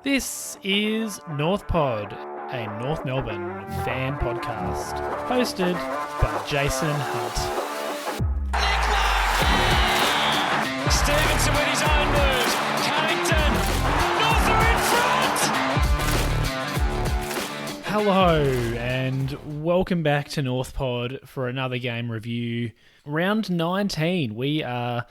This is North Pod, a North Melbourne fan podcast, hosted by Jason Hunt. Nick Larkey! Stevenson with his own moves. Carrington. North are in front! Hello, and welcome back to North Pod for another game review. Round 19. We are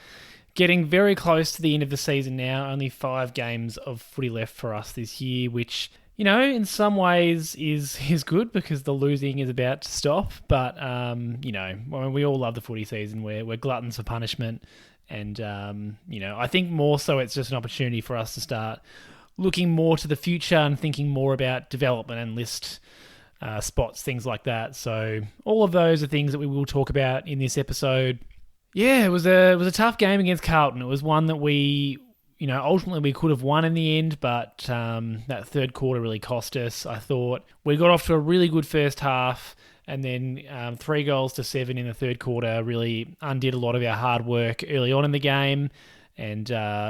getting very close to the end of the season now. Only 5 games of footy left for us this year, which, you know, in some ways is good because the losing is about to stop. But, you know, we all love the footy season. We're gluttons for punishment. And, you know, I think more so it's just an opportunity for us to start looking more to the future and thinking more about development and list spots, things like that. So all of those are things that we will talk about in this episode. Yeah, it was a tough game against Carlton. It was one that we, you know, ultimately we could have won in the end, but that third quarter really cost us. I thought we got off to a really good first half, and then 3-7 in the third quarter really undid a lot of our hard work early on in the game. And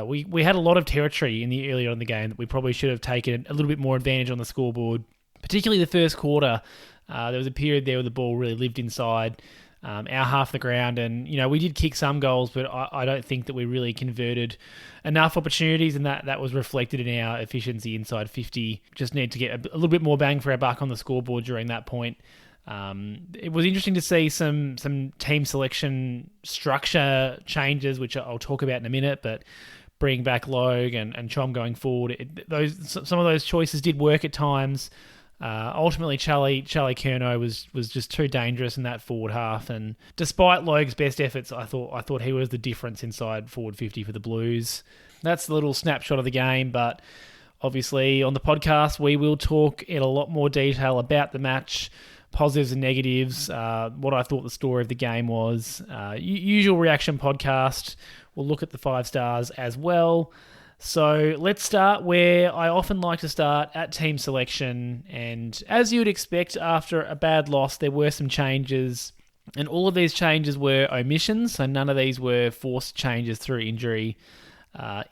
we had a lot of territory early on in the game that we probably should have taken a little bit more advantage on the scoreboard, particularly the first quarter. There was a period there where the ball really lived inside our half the ground, and you know we did kick some goals, but I don't think that we really converted enough opportunities, and that was reflected in our efficiency inside 50. Just need to get a little bit more bang for our buck on the scoreboard during that point. It was interesting to see some team selection structure changes, which I'll talk about in a minute, but bringing back Logue and Chom going forward, some of those choices did work at times. Ultimately, Charlie Curnow was just too dangerous in that forward half, and despite Logue's best efforts, I thought he was the difference inside forward 50 for the Blues. That's the little snapshot of the game, but obviously on the podcast we will talk in a lot more detail about the match, positives and negatives, what I thought the story of the game was. Usual reaction podcast. We'll look at the 5 stars as well. So let's start where I often like to start, at team selection. And as you would expect, after a bad loss, there were some changes. And all of these changes were omissions, so none of these were forced changes through injury.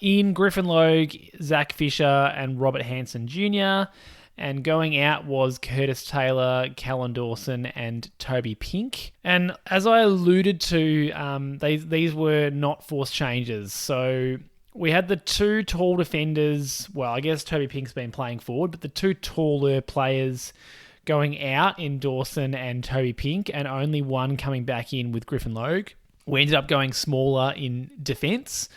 In Griffin Logue, Zach Fisher and Robert Hansen Jr., and going out was Curtis Taylor, Callan Dawson, and Toby Pink. And as I alluded to, these were not forced changes. So we had the 2 tall defenders. Well, I guess Toby Pink's been playing forward, but the 2 taller players going out in Dawson and Toby Pink, and only one coming back in with Griffin Logue. We ended up going smaller in defence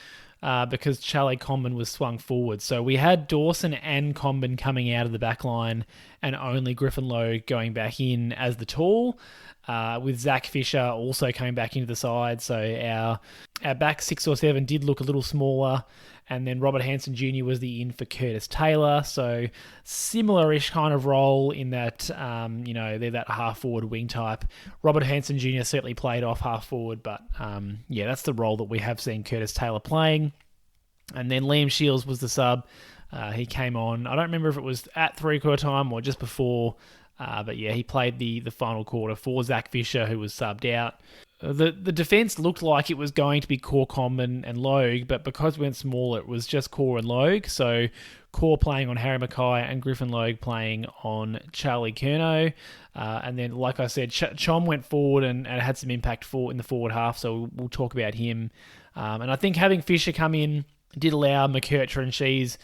because Charlie Comben was swung forward. So we had Dawson and Comben coming out of the back line, and only Griffin Logue going back in as the tall, with Zach Fisher also coming back into the side. So our back 6 or 7 did look a little smaller, and then Robert Hansen Jr. was the in for Curtis Taylor. So similar-ish kind of role in that, you know, they're that half-forward wing type. Robert Hansen Jr. certainly played off half-forward, but yeah, that's the role that we have seen Curtis Taylor playing. And then Liam Shields was the sub. He came on. I don't remember if it was at 3-quarter time or just before, but yeah, he played the final quarter for Zach Fisher, who was subbed out. The defence looked like it was going to be Core, Comben and Logue, but because we went smaller, it was just Core and Logue. So Core playing on Harry Mackay and Griffin Logue playing on Charlie Curnow. And then, like I said, Chom went forward and had some impact in the forward half, so we'll talk about him. And I think having Fisher come in did allow McKercher and Sheezel,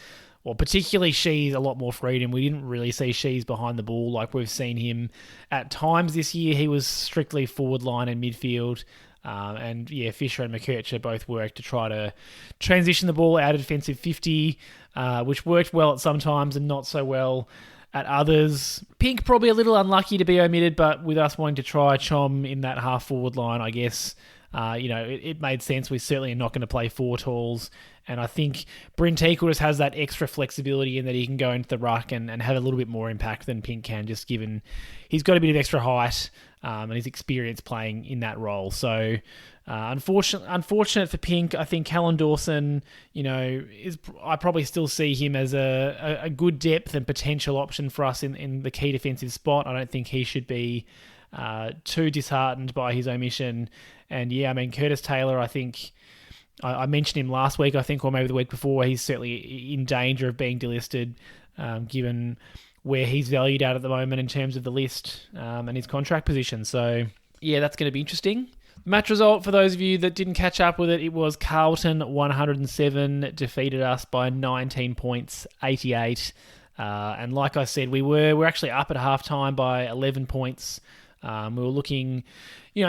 or particularly Sheezel, a lot more freedom. We didn't really see Sheezel behind the ball like we've seen him at times this year. He was strictly forward line and midfield. And yeah, Fisher and McKercher both worked to try to transition the ball out of defensive 50, which worked well at some times and not so well at others. Pink probably a little unlucky to be omitted, but with us wanting to try Chom in that half forward line, I guess, you know, it made sense. We certainly are not going to play 4 talls. And I think Teakle just has that extra flexibility in that he can go into the ruck and have a little bit more impact than Pink can, just given he's got a bit of extra height and his experience playing in that role. So unfortunate for Pink. I think Callan Dawson, you know, I probably still see him as a good depth and potential option for us in the key defensive spot. I don't think he should be too disheartened by his omission. And yeah, I mean, Curtis Taylor, I think I mentioned him last week, I think, or maybe the week before. He's certainly in danger of being delisted. given where he's valued at the moment in terms of the list and his contract position. So, yeah, that's going to be interesting. Match result, for those of you that didn't catch up with it, it was Carlton 107 defeated us by 19 points, 88. And like I said, we're actually up at halftime by 11 points. We were looking,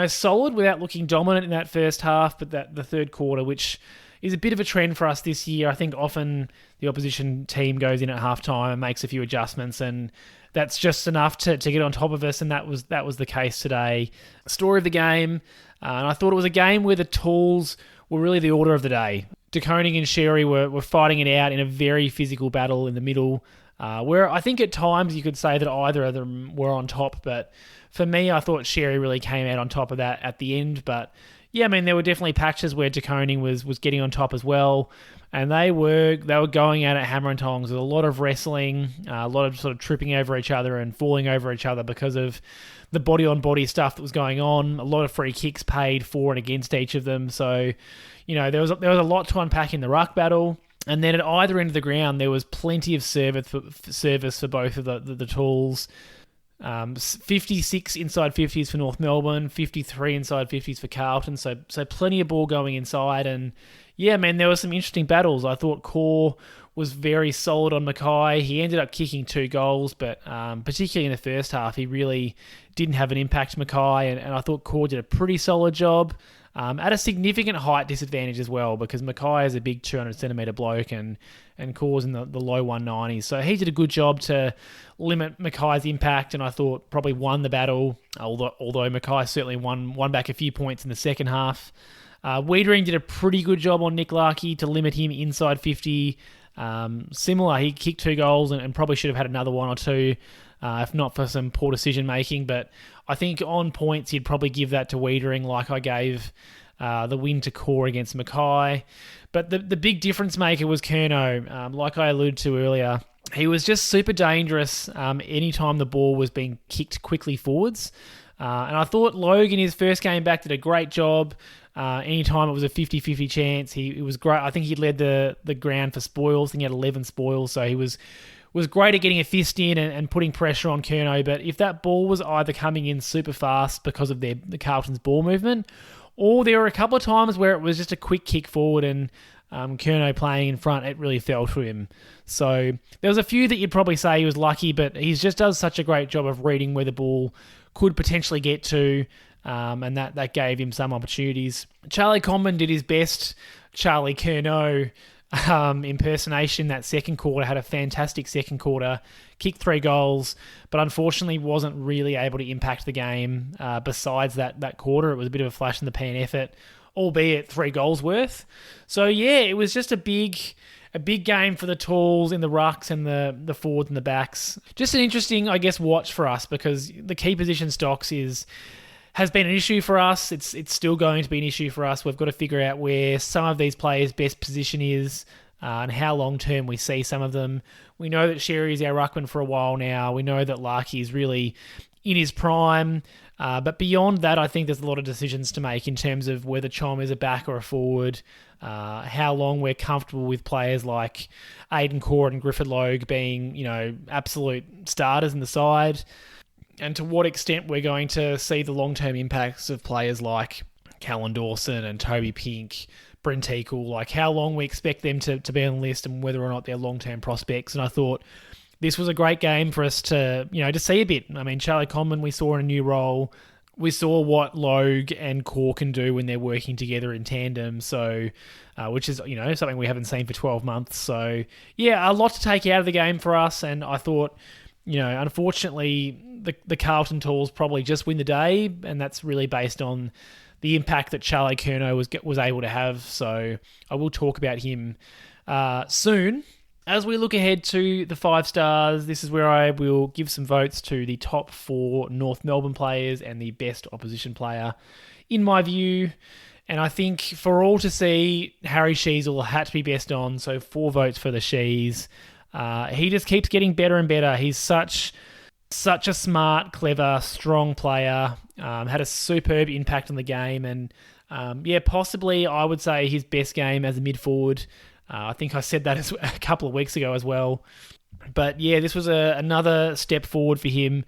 solid without looking dominant in that first half, but the third quarter, which is a bit of a trend for us this year. I think often the opposition team goes in at halftime and makes a few adjustments, and that's just enough to get on top of us, and that was the case today. Story of the game, and I thought it was a game where the tools were really the order of the day. De Koning and Xerri were fighting it out in a very physical battle in the middle, where I think at times you could say that either of them were on top, but for me, I thought Xerri really came out on top of that at the end. But yeah, I mean, there were definitely patches where De Koning was getting on top as well, and they were going at it hammer and tongs with a lot of wrestling, a lot of sort of tripping over each other and falling over each other because of the body-on-body stuff that was going on. A lot of free kicks paid for and against each of them. So, there was a lot to unpack in the ruck battle. And then at either end of the ground, there was plenty of service for both of the tools. 56 inside 50s for North Melbourne, 53 inside 50s for Carlton, so plenty of ball going inside, and yeah, man, there were some interesting battles. I thought Core was very solid on Mackay. He ended up kicking 2 goals, but particularly in the first half, he really didn't have an impact, Mackay, and I thought Core did a pretty solid job. At a significant height disadvantage as well, because Mackay is a big 200cm bloke and Core's in the low 190s. So he did a good job to limit Mackay's impact, and I thought probably won the battle, although Mackay certainly won back a few points in the second half. Wiedering did a pretty good job on Nick Larkey to limit him inside 50. Similar, he kicked 2 goals and probably should have had another 1 or 2, if not for some poor decision making. But I think on points, he'd probably give that to Wiedering, like I gave the win to Core against Mackay. But the big difference maker was Curnow. Like I alluded to earlier, he was just super dangerous anytime the ball was being kicked quickly forwards. And I thought Logan, his first game back, did a great job. Anytime it was a 50-50 chance, he was great. I think he led the ground for spoils. I think he had 11 spoils, so he was great at getting a fist in and putting pressure on Curnow. But if that ball was either coming in super fast because of the Carlton's ball movement, or there were a couple of times where it was just a quick kick forward and Curnow playing in front, it really fell to him. So there was a few that you'd probably say he was lucky, but he just does such a great job of reading where the ball could potentially get to, and that gave him some opportunities. Charlie Comben did his best Charlie Curnow impersonation that second quarter, had a fantastic second quarter, kicked 3 goals, but unfortunately wasn't really able to impact the game besides that quarter. It was a bit of a flash in the pan effort, albeit 3 goals worth. So yeah, it was just a big game for the tools in the rucks and the forwards and the backs. Just an interesting, I guess, watch for us, because the key position stocks has been an issue for us. It's still going to be an issue for us. We've got to figure out where some of these players' best position is and how long-term we see some of them. We know that Xerri is our ruckman for a while now. We know that Larkey is really in his prime. But beyond that, I think there's a lot of decisions to make in terms of whether Chom is a back or a forward, how long we're comfortable with players like Aidan Court and Griffith Logue being, absolute starters in the side, and to what extent we're going to see the long-term impacts of players like Callan Dawson and Toby Pink, Brent Teakle, like how long we expect them to be on the list and whether or not they're long-term prospects. And I thought this was a great game for us to see a bit. I mean, Charlie Comben, we saw in a new role. We saw what Logue and Core can do when they're working together in tandem. So, which is, something we haven't seen for 12 months. So, yeah, a lot to take out of the game for us. And I thought, unfortunately, the Carlton tools probably just win the day. And that's really based on the impact that Charlie Curnow was able to have. So I will talk about him soon. As we look ahead to the 5 stars, this is where I will give some votes to the top 4 North Melbourne players and the best opposition player, in my view. And I think for all to see, Harry Sheezel had to be best on, so 4 votes for the Shees. He just keeps getting better and better. He's such a smart, clever, strong player. Had a superb impact on the game, and possibly I would say his best game as a mid forward. I think I said that a couple of weeks ago as well. But yeah, this was another step forward for him.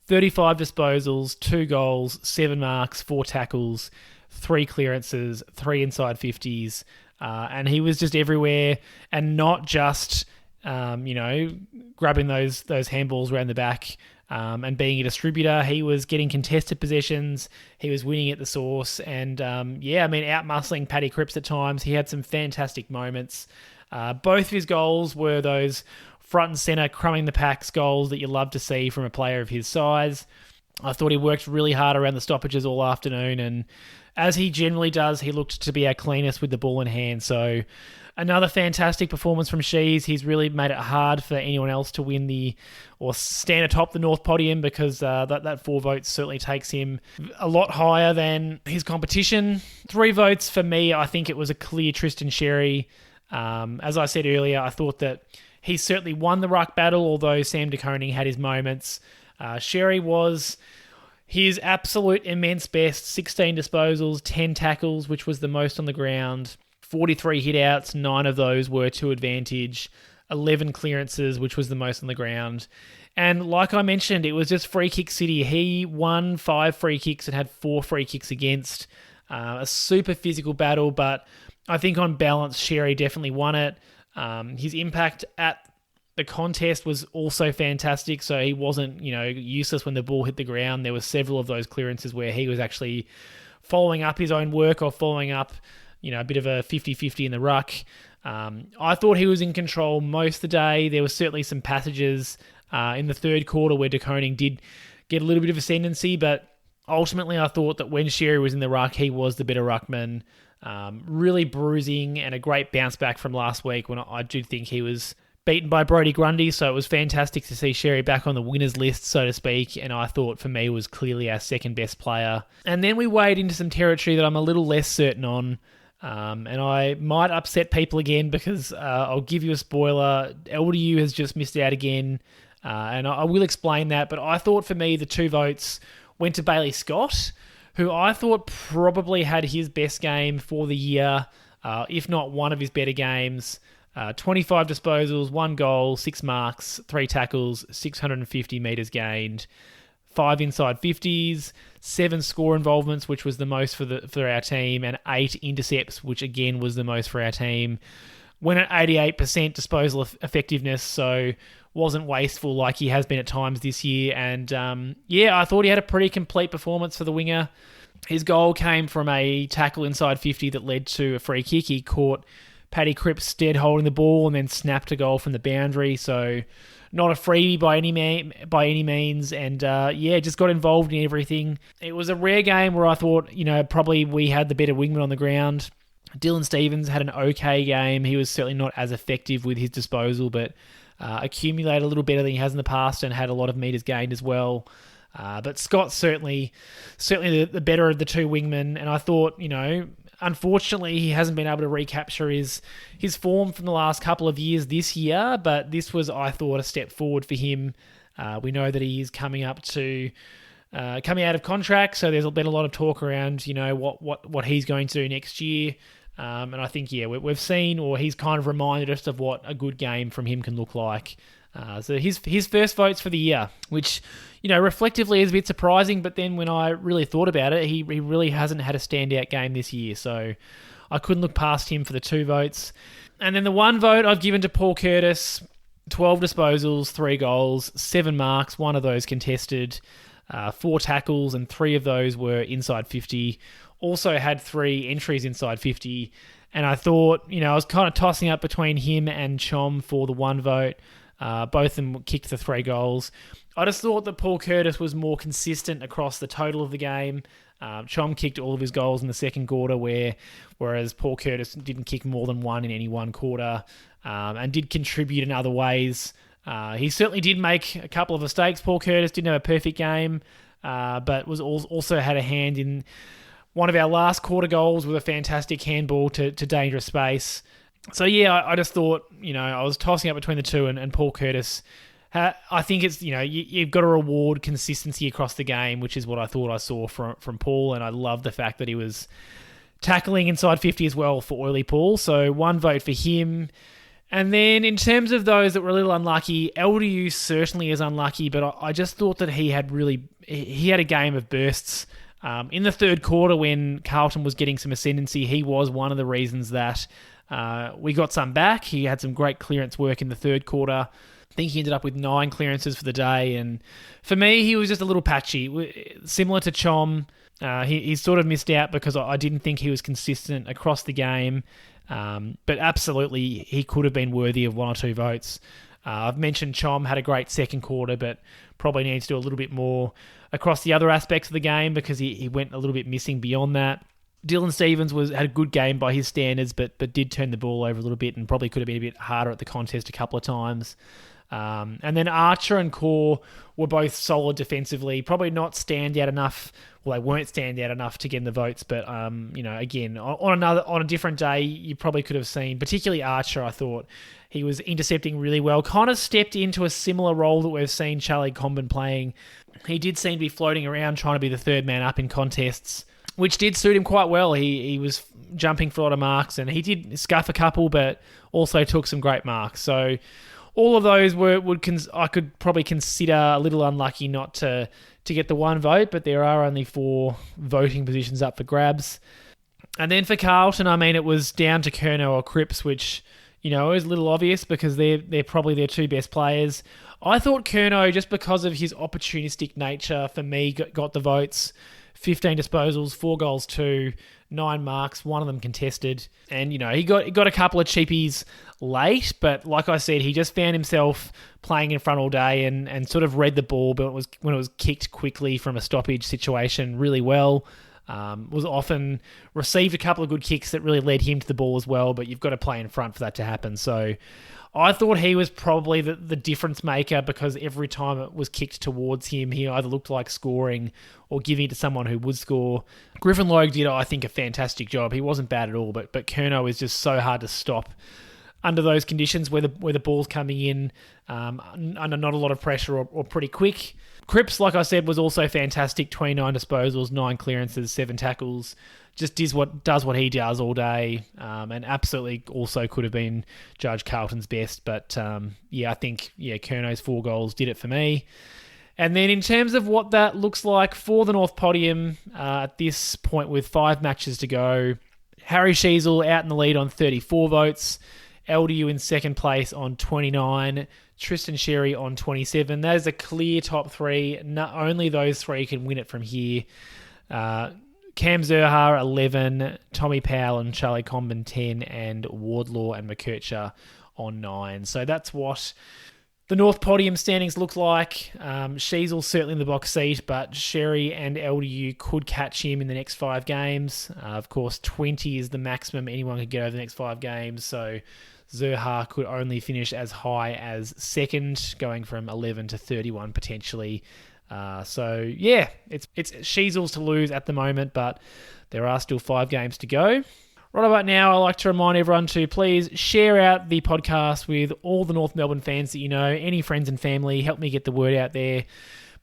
35 disposals, 2 goals, 7 marks, 4 tackles, 3 clearances, 3 inside 50s. And he was just everywhere, and not just, grabbing those handballs around the back and being a distributor. He was getting contested possessions. He was winning at the source. And, out-muscling Paddy Cripps at times. He had some fantastic moments. Both of his goals were those front and centre crumbing the packs goals that you love to see from a player of his size. I thought he worked really hard around the stoppages all afternoon, and as he generally does, he looked to be our cleanest with the ball in hand. So another fantastic performance from Sheezel. He's really made it hard for anyone else to win or stand atop the North podium, because that 4 votes certainly takes him a lot higher than his competition. 3 votes for me, I think it was a clear Tristan Xerri. As I said earlier, I thought that he certainly won the ruck battle, although Sam De Koning had his moments. Xerri was his absolute immense best. 16 disposals, 10 tackles, which was the most on the ground. 43 hit-outs, 9 of those were to advantage. 11 clearances, which was the most on the ground. And like I mentioned, it was just free kick city. He won 5 free kicks and had 4 free kicks against. A super physical battle, but I think on balance, Xerri definitely won it. His impact at the contest was also fantastic, so he wasn't, useless when the ball hit the ground. There were several of those clearances where he was actually following up his own work, or following up, a bit of a 50-50 in the ruck. I thought he was in control most of the day. There were certainly some passages in the third quarter where De Koning did get a little bit of ascendancy, but ultimately I thought that when Xerri was in the ruck, he was the better ruckman. Really bruising, and a great bounce back from last week when I did think he was beaten by Brodie Grundy, so it was fantastic to see Xerri back on the winners list, so to speak, and I thought for me was clearly our second best player. And then we wade into some territory that I'm a little less certain on, and I might upset people again, because I'll give you a spoiler. LDU has just missed out again, and I will explain that, but I thought for me the 2 votes went to Bailey Scott, who I thought probably had his best game for the year, if not one of his better games. 25 disposals, 1 goal, 6 marks, 3 tackles, 650 metres gained, 5 inside 50s, 7 score involvements, which was the most for our team, and 8 intercepts, which again was the most for our team. Went at 88% disposal effectiveness, so wasn't wasteful like he has been at times this year. And I thought he had a pretty complete performance for the winger. His goal came from a tackle inside 50 that led to a free kick. He caught Paddy Cripps dead holding the ball and then snapped a goal from the boundary. So not a freebie by any means. And just got involved in everything. It was a rare game where I thought, probably we had the better wingman on the ground. Dylan Stephens had an okay game. He was certainly not as effective with his disposal, but accumulated a little better than he has in the past and had a lot of metres gained as well. But Scott's certainly the better of the 2 wingmen. And I thought, unfortunately, he hasn't been able to recapture his form from the last couple of years this year, but this was, I thought, a step forward for him. We know that he is coming out of contract, so there's been a lot of talk around, what he's going to do next year. And I think, we've seen, or he's kind of reminded us of what a good game from him can look like. So his first votes for the year, which, reflectively is a bit surprising, but then when I really thought about it, he really hasn't had a standout game this year, so I couldn't look past him for the 2 votes. And then the 1 vote I've given to Paul Curtis. 12 disposals, 3 goals, 7 marks, 1 of those contested, 4 tackles, and 3 of those were inside 50. Also had 3 entries inside 50, and I thought, I was kind of tossing up between him and Chom for the 1 vote. Both of them kicked the 3 goals. I just thought that Paul Curtis was more consistent across the total of the game. Chom kicked all of his goals in the second quarter, whereas Paul Curtis didn't kick more than 1 in any one quarter, and did contribute in other ways. He certainly did make a couple of mistakes. Paul Curtis didn't have a perfect game, but was also had a hand in one of our last quarter goals with a fantastic handball to dangerous space. So I just thought, I was tossing up between the 2, and Paul Curtis. I think it's, you've got to reward consistency across the game, which is what I thought I saw from Paul, and I love the fact that he was tackling inside 50 as well for Oily Paul. So 1 vote for him. And then in terms of those that were a little unlucky, LDU certainly is unlucky, but I just thought that he had a game of bursts. In the third quarter when Carlton was getting some ascendancy, he was one of the reasons that we got some back. He had some great clearance work in the third quarter. I think he ended up with 9 clearances for the day. And for me, he was just a little patchy. Similar to Chom, he sort of missed out because I didn't think he was consistent across the game. But absolutely, he could have been worthy of 1 or 2 votes. I've mentioned Chom had a great second quarter, but probably needs to do a little bit more across the other aspects of the game because he went a little bit missing beyond that. Dylan Stevens had a good game by his standards, but did turn the ball over a little bit and probably could have been a bit harder at the contest a couple of times. And then Archer and Core were both solid defensively, probably not stand out enough. Well, they weren't stand out enough to get in the votes, but again, on a different day, you probably could have seen, particularly Archer. I thought he was intercepting really well, kind of stepped into a similar role that we've seen Charlie Comben playing. He did seem to be floating around trying to be the third man up in contests, which did suit him quite well. He was jumping for a lot of marks, and he did scuff a couple, but also took some great marks. So all of those I could probably consider a little unlucky not to get the 1 vote, but there are only 4 voting positions up for grabs. And then for Carlton, it was down to Curnow or Cripps, which, is a little obvious because they're probably their 2 best players. I thought Curnow, just because of his opportunistic nature, for me, got the votes. 15 disposals, 4 goals, 2, 9 marks, 1 of them contested. And, he got a couple of cheapies late, but like I said, he just found himself playing in front all day and sort of read the ball, but when it was kicked quickly from a stoppage situation really well. Was often received a couple of good kicks that really led him to the ball as well, but you've got to play in front for that to happen. So I thought he was probably the difference maker because every time it was kicked towards him, he either looked like scoring or giving it to someone who would score. Griffin Logue did, I think, a fantastic job. He wasn't bad at all, but Curnow is just so hard to stop under those conditions where the ball's coming in under not a lot of pressure or pretty quick. Cripps, like I said, was also fantastic. 29 disposals, 9 clearances, 7 tackles. Just does what he does all day, and absolutely also could have been Judge Carlton's best. But I think Curnow's 4 goals did it for me. And then in terms of what that looks like for the North Podium at this point with 5 matches to go, Harry Sheezel out in the lead on 34 votes. LDU in second place on 29, Tristan Xerri on 27. That is a clear top 3. Not only those 3 can win it from here. Cam Zerha 11, Tommy Powell and Charlie Comben 10, and Wardlaw and McKercher on 9. So that's what the North Podium standings look like. Sheezel certainly in the box seat, but Xerri and LDU could catch him in the next 5 games. Of course, 20 is the maximum anyone could get over the next 5 games, so Zerha could only finish as high as second, going from 11 to 31 potentially. It's Sheezel's to lose at the moment, but there are still 5 games to go. Right about now, I'd like to remind everyone to please share out the podcast with all the North Melbourne fans that you know, any friends and family. Help me get the word out there.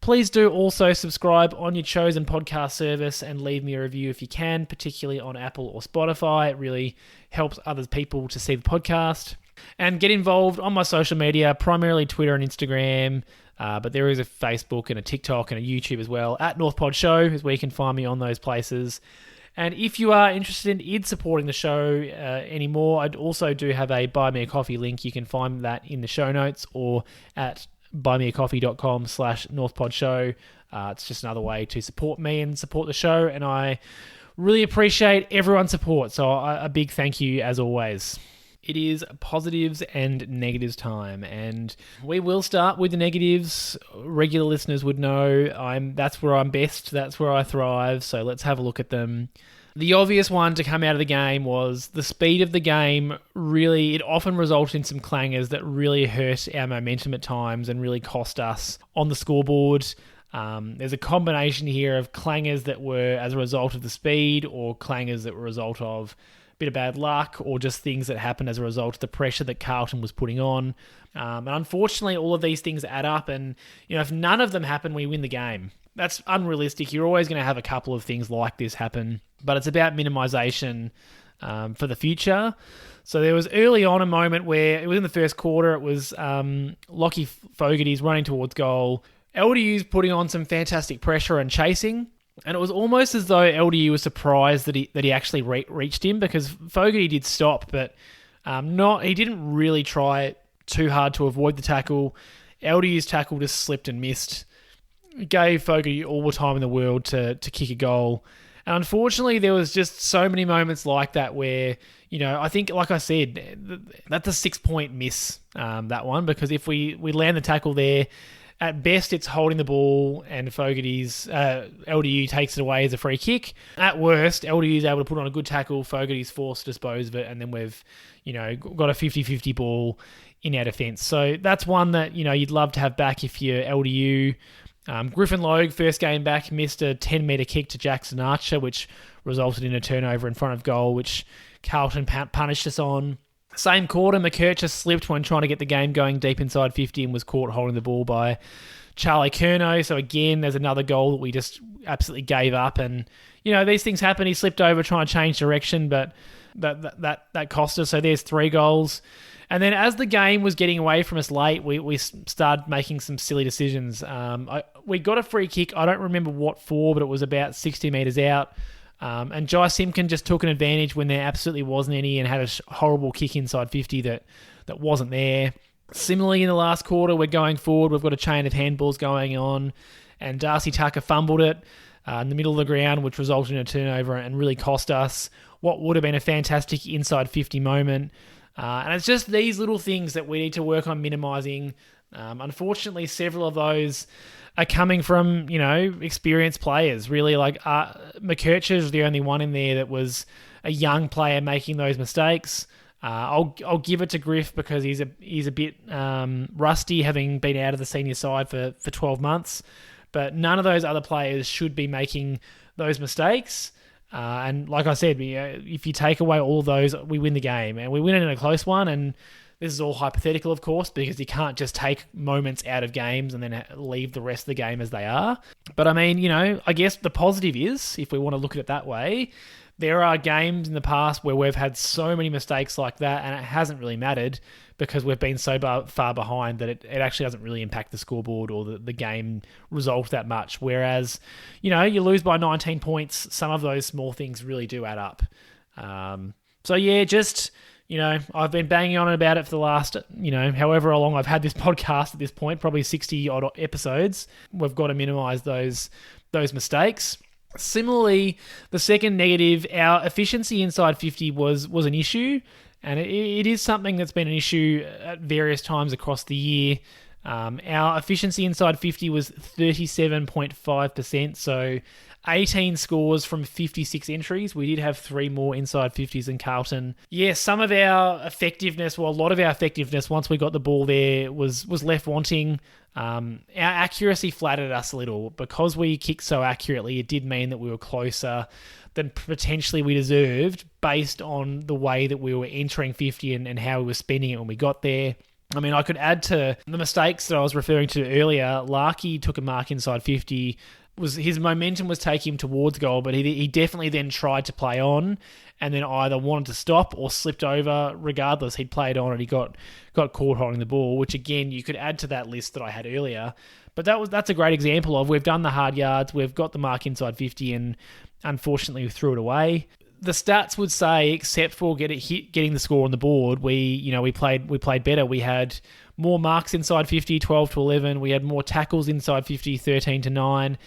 Please do also subscribe on your chosen podcast service and leave me a review if you can, particularly on Apple or Spotify. It really helps other people to see the podcast. And get involved on my social media, primarily Twitter and Instagram, but there is a Facebook and a TikTok and a YouTube as well. At NorthPod Show is where you can find me on those places. And if you are interested in supporting the show anymore, I also do have a Buy Me a Coffee link. You can find that in the show notes or at buymeacoffee.com/NorthPodShow. It's just another way to support me and support the show, and I really appreciate everyone's support. So a big thank you as always. It is positives and negatives time, and we will start with the negatives. Regular listeners would know that's where I'm best, that's where I thrive, so let's have a look at them. The obvious one to come out of the game was the speed of the game. Really, it often resulted in some clangers that really hurt our momentum at times and really cost us on the scoreboard. There's a combination here of clangers that were as a result of the speed or clangers that were a result of a bit of bad luck or just things that happened as a result of the pressure that Carlton was putting on. And unfortunately, all of these things add up, and if none of them happen, we win the game. that's unrealistic. You're always going to have a couple of things like this happen, but it's about minimisation for the future. So there was early on a moment where it was in the first quarter. It was Lockie Fogarty's running towards goal. LDU's putting on some fantastic pressure and chasing. And it was almost as though LDU was surprised that he actually reached him, because Fogarty did stop, but he didn't really try too hard to avoid the tackle. LDU's tackle just slipped and missed. Gave Fogarty all the time in the world to kick a goal. And unfortunately, there was just so many moments like that where, I think, like I said, that's a 6-point miss, that one, because if we land the tackle there, at best it's holding the ball and Fogarty's LDU takes it away as a free kick. At worst, LDU's able to put on a good tackle, Fogarty's forced to dispose of it, and then we've, got a 50-50 ball in our defence. So that's one that, you'd love to have back if you're LDU. Griffin Logue, first game back, missed a 10-metre kick to Jackson Archer, which resulted in a turnover in front of goal, which Carlton punished us on. Same quarter, McKercher slipped when trying to get the game going deep inside 50 and was caught holding the ball by Charlie Curnow. So again, there's another goal that we just absolutely gave up. And, these things happen. He slipped over trying to change direction, but that cost us. So there's 3 goals. And then as the game was getting away from us late, we started making some silly decisions. We got a free kick. I don't remember what for, but it was about 60 metres out. And Jai Simpkin just took an advantage when there absolutely wasn't any and had a horrible kick inside 50 that wasn't there. Similarly, in the last quarter, we're going forward. We've got a chain of handballs going on. And Darcy Tucker fumbled it in the middle of the ground, which resulted in a turnover and really cost us what would have been a fantastic inside 50 moment. And it's just these little things that we need to work on minimising. Unfortunately, several of those are coming from, experienced players. Really, like McKercher's the only one in there that was a young player making those mistakes. I'll give it to Griff because he's a bit rusty, having been out of the senior side for 12 months. But none of those other players should be making those mistakes. And like I said, if you take away all of those, we win the game. And we win it in a close one. And this is all hypothetical, of course, because you can't just take moments out of games and then leave the rest of the game as they are. But I mean, I guess the positive is, if we want to look at it that way, there are games in the past where we've had so many mistakes like that and it hasn't really mattered because we've been so far behind that it actually doesn't really impact the scoreboard or the game result that much. Whereas, you lose by 19 points, some of those small things really do add up. So yeah, just... I've been banging on about it for the last, however long I've had this podcast at this point, probably 60-odd episodes. We've got to minimise those mistakes. Similarly, the second negative, our efficiency inside 50 was an issue, and it is something that's been an issue at various times across the year. Our efficiency inside 50 was 37.5%, so 18 scores from 56 entries. We did have 3 more inside 50s than Carlton. Yeah, some of our effectiveness, a lot of our effectiveness once we got the ball there was left wanting. Our accuracy flattered us a little. Because we kicked so accurately, it did mean that we were closer than potentially we deserved based on the way that we were entering 50 and how we were spending it when we got there. I mean, I could add to the mistakes that I was referring to earlier. Larkey took a mark inside 50. His momentum was taking him towards goal, but he definitely then tried to play on and then either wanted to stop or slipped over. Regardless, he'd played on and he got caught holding the ball, which again, you could add to that list that I had earlier. But that's a great example of we've done the hard yards, we've got the mark inside 50 and unfortunately we threw it away. The stats would say, except for getting the score on the board, we played better. We had more marks inside 50, 12 to 11. We had more tackles inside 50, 13 to 9.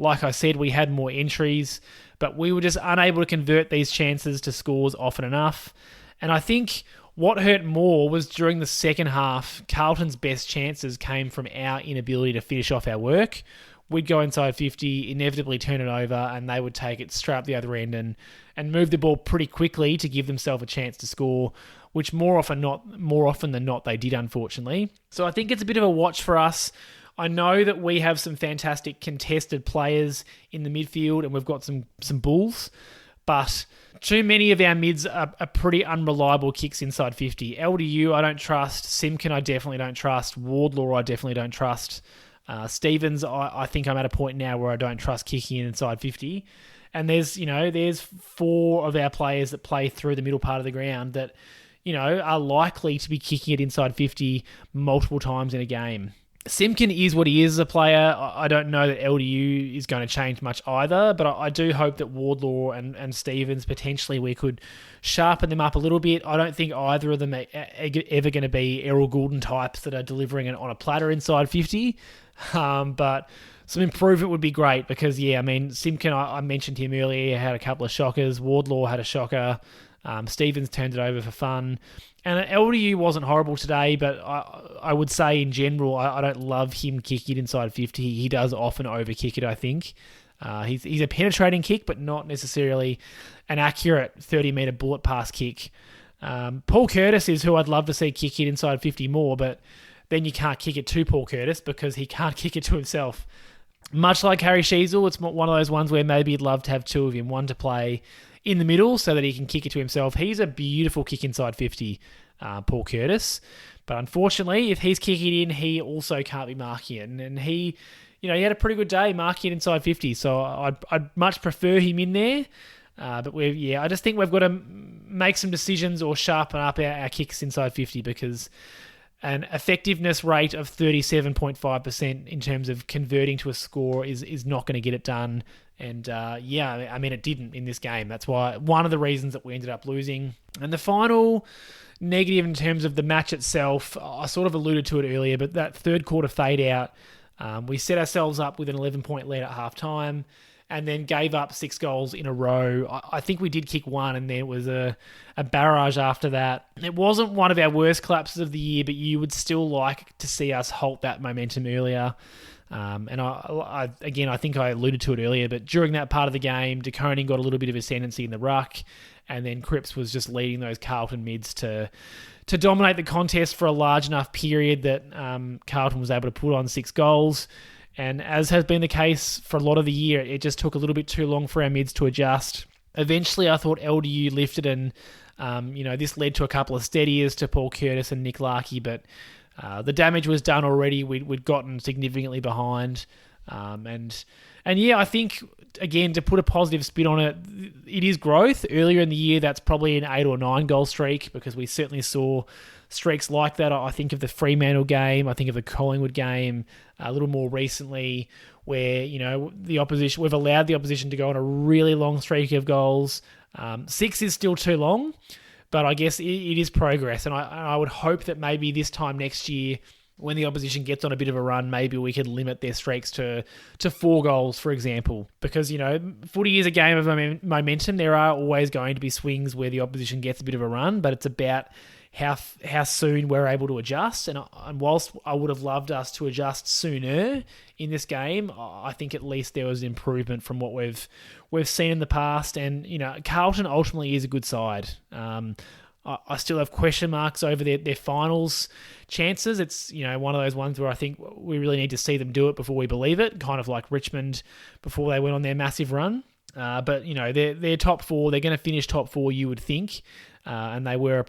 Like I said, we had more entries, but we were just unable to convert these chances to scores often enough. And I think what hurt more was during the second half, Carlton's best chances came from our inability to finish off our work. We'd go inside 50, inevitably turn it over, and they would take it straight up the other end and move the ball pretty quickly to give themselves a chance to score, which more often than not they did, unfortunately. So I think it's a bit of a watch for us. I know that we have some fantastic contested players in the midfield and we've got some bulls, but too many of our mids are pretty unreliable kicks inside 50. LDU I don't trust. Simpkin I definitely don't trust. Wardlaw I definitely don't trust. Stevens, I think I'm at a point now where I don't trust kicking inside 50. And there's 4 of our players that play through the middle part of the ground that, are likely to be kicking it inside 50 multiple times in a game. Simpkin is what he is as a player. I don't know that LDU is going to change much either, but I do hope that Wardlaw and Stevens, potentially we could sharpen them up a little bit. I don't think either of them are ever going to be Errol Goulden types that are delivering it on a platter inside 50. But some improvement would be great because, Simpkin, I mentioned him earlier, had a couple of shockers. Wardlaw had a shocker. Stevens turned it over for fun. And LDU wasn't horrible today, but I would say in general, I don't love him kicking it inside 50. He does often overkick it, I think. He's a penetrating kick, but not necessarily an accurate 30-metre bullet pass kick. Paul Curtis is who I'd love to see kick it inside 50 more, but then you can't kick it to Paul Curtis because he can't kick it to himself. Much like Harry Sheezel, it's one of those ones where maybe you'd love to have 2 of him, one to play in the middle so that he can kick it to himself. He's a beautiful kick inside 50, Paul Curtis. But unfortunately, if he's kicking it in, he also can't be marking it. And he had a pretty good day marking it inside 50. So I'd much prefer him in there. But I just think we've got to make some decisions or sharpen up our kicks inside 50 because an effectiveness rate of 37.5% in terms of converting to a score is not going to get it done. And it didn't in this game. That's why one of the reasons that we ended up losing. And the final negative in terms of the match itself, I sort of alluded to it earlier, but that third quarter fade out, we set ourselves up with an 11-point lead at halftime and then gave up 6 goals in a row. I think we did kick one and there was a barrage after that. It wasn't one of our worst collapses of the year, but you would still like to see us halt that momentum earlier. And I think I alluded to it earlier, but during that part of the game, De Koning got a little bit of ascendancy in the ruck, and then Cripps was just leading those Carlton mids to dominate the contest for a large enough period that Carlton was able to put on 6 goals. And as has been the case for a lot of the year, it just took a little bit too long for our mids to adjust. Eventually, I thought LDU lifted and, this led to a couple of steadiers to Paul Curtis and Nick Larkey, but the damage was done already. We'd gotten significantly behind. I think, again, to put a positive spin on it, it is growth. Earlier in the year, that's probably an 8 or 9 goal streak because we certainly saw streaks like that. I think of the Fremantle game. I think of the Collingwood game a little more recently where, the opposition, we've allowed the opposition to go on a really long streak of goals. 6 is still too long. But I guess it is progress, and I would hope that maybe this time next year, when the opposition gets on a bit of a run, maybe we could limit their streaks to 4 goals, for example. Because, footy is a game of momentum. There are always going to be swings where the opposition gets a bit of a run, but it's about how soon we're able to adjust. And whilst I would have loved us to adjust sooner in this game, I think at least there was improvement from what we've seen in the past. And, Carlton ultimately is a good side. I still have question marks over their finals chances. It's, one of those ones where I think we really need to see them do it before we believe it, kind of like Richmond before they went on their massive run. But they're top 4. They're going to finish top 4, you would think. And they were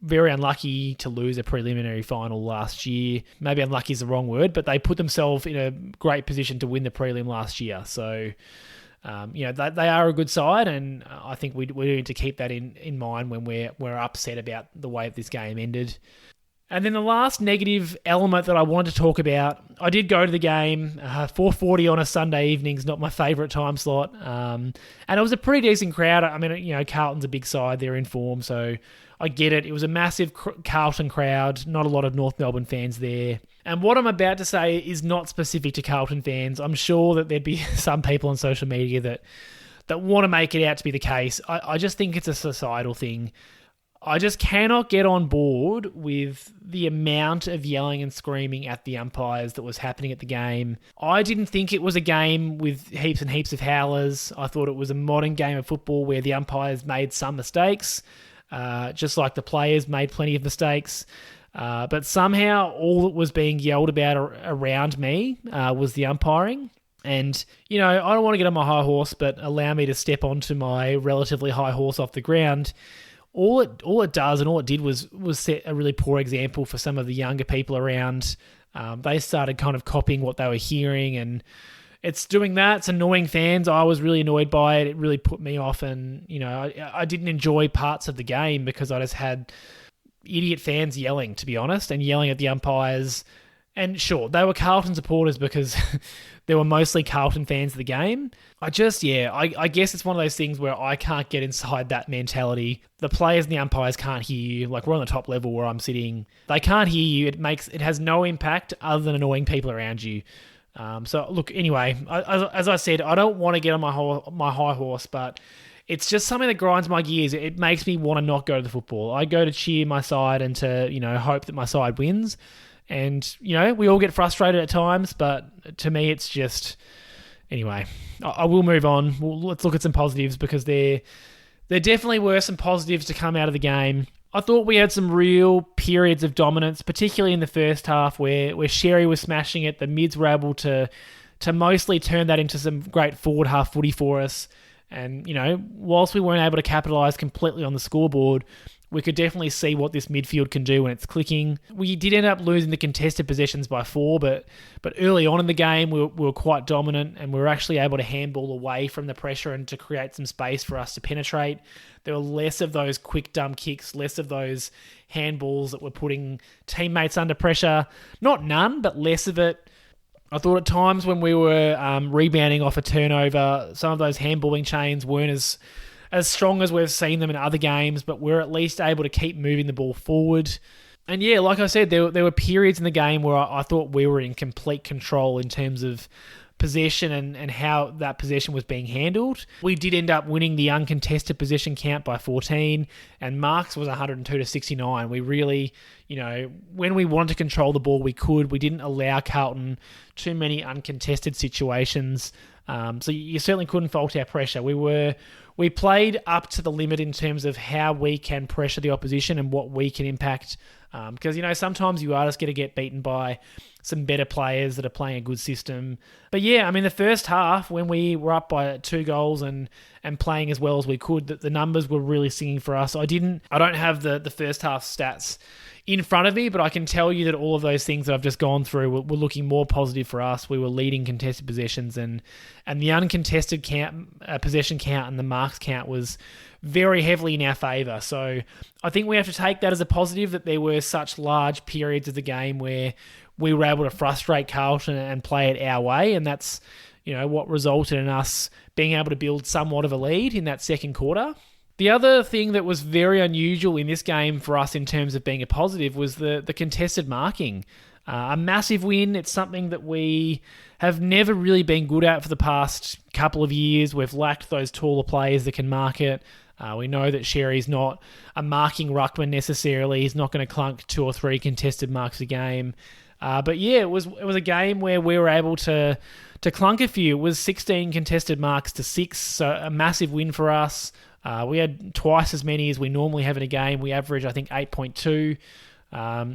very unlucky to lose a preliminary final last year. Maybe unlucky is the wrong word, but they put themselves in a great position to win the prelim last year. So, they are a good side, and I think we need to keep that in mind when we're upset about the way this game ended. And then the last negative element that I wanted to talk about, I did go to the game, 4:40 on a Sunday evening is not my favourite time slot. And it was a pretty decent crowd. I mean, Carlton's a big side, they're in form, so I get it. It was a massive Carlton crowd, not a lot of North Melbourne fans there. And what I'm about to say is not specific to Carlton fans. I'm sure that there'd be some people on social media that want to make it out to be the case. I just think it's a societal thing. I just cannot get on board with the amount of yelling and screaming at the umpires that was happening at the game. I didn't think it was a game with heaps and heaps of howlers. I thought it was a modern game of football where the umpires made some mistakes, just like the players made plenty of mistakes. But somehow all that was being yelled about around me was the umpiring. And, I don't want to get on my high horse, but allow me to step onto my relatively high horse off the ground. All it does and all it did was set a really poor example for some of the younger people around They started kind of copying what they were hearing, and it's doing that. It's annoying fans. I was really annoyed by it. It really put me off, and I didn't enjoy parts of the game because I just had idiot fans yelling, to be honest, and yelling at the umpires. And sure, they were Carlton supporters because they were mostly Carlton fans of the game. I guess it's one of those things where I can't get inside that mentality. The players and the umpires can't hear you. Like, we're on the top level where I'm sitting. They can't hear you. It has no impact other than annoying people around you. So look, anyway, as I said, I don't want to get on my high horse, but it's just something that grinds my gears. It makes me want to not go to the football. I go to cheer my side and to hope that my side wins. And, we all get frustrated at times, but to me, it's just... Anyway, I will move on. Let's look at some positives because there definitely were some positives to come out of the game. I thought we had some real periods of dominance, particularly in the first half where Xerri was smashing it. The mids were able to mostly turn that into some great forward half footy for us. And, whilst we weren't able to capitalise completely on the scoreboard, we could definitely see what this midfield can do when it's clicking. We did end up losing the contested possessions by 4, but early on in the game, we were quite dominant, and we were actually able to handball away from the pressure and to create some space for us to penetrate. There were less of those quick dumb kicks, less of those handballs that were putting teammates under pressure. Not none, but less of it. I thought at times when we were rebounding off a turnover, some of those handballing chains weren't as strong as we've seen them in other games, but we're at least able to keep moving the ball forward. And yeah, like I said, there were periods in the game where I thought we were in complete control in terms of possession and how that possession was being handled. We did end up winning the uncontested possession count by 14, and Marks was 102-69. We really, when we wanted to control the ball, we could. We didn't allow Carlton too many uncontested situations. So you certainly couldn't fault our pressure. We played up to the limit in terms of how we can pressure the opposition and what we can impact. Because, sometimes you are just going to get beaten by some better players that are playing a good system. But yeah, the first half, when we were up by 2 goals and playing as well as we could, the numbers were really singing for us. I don't have the first half stats in front of me, but I can tell you that all of those things that I've just gone through were looking more positive for us. We were leading contested possessions, and the uncontested possession count and the marks count was very heavily in our favour. So I think we have to take that as a positive, that there were such large periods of the game where we were able to frustrate Carlton and play it our way, and that's what resulted in us being able to build somewhat of a lead in that second quarter. The other thing that was very unusual in this game for us in terms of being a positive was the contested marking. A massive win. It's something that we have never really been good at for the past couple of years. We've lacked those taller players that can mark it. We know that Xerri's not a marking ruckman necessarily. He's not going to clunk 2 or 3 contested marks a game. But yeah, it was a game where we were able to clunk a few. It was 16 contested marks to 6, so a massive win for us. We had twice as many as we normally have in a game. We average, I think, 8.2.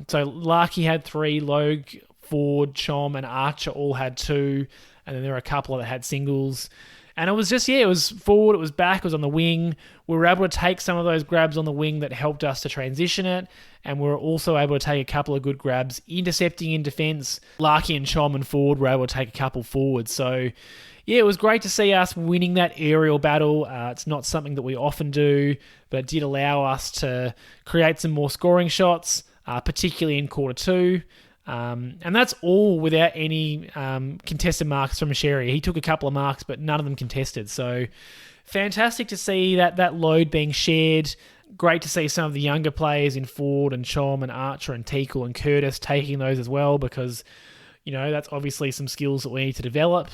So Larkey had 3, Logue, Ford, Chom, and Archer all had 2, and then there were a couple that had singles. And it was just, it was forward, it was back, it was on the wing. We were able to take some of those grabs on the wing that helped us to transition it, and we were also able to take a couple of good grabs intercepting in defence. Larkey and Chom and Ford were able to take a couple forward. So yeah, it was great to see us winning that aerial battle. It's not something that we often do, but it did allow us to create some more scoring shots, particularly in quarter 2. And that's all without any contested marks from Xerri. He took a couple of marks, but none of them contested. So fantastic to see that load being shared. Great to see some of the younger players in Ford and Chom and Archer and Teakle and Curtis taking those as well, because, that's obviously some skills that we need to develop.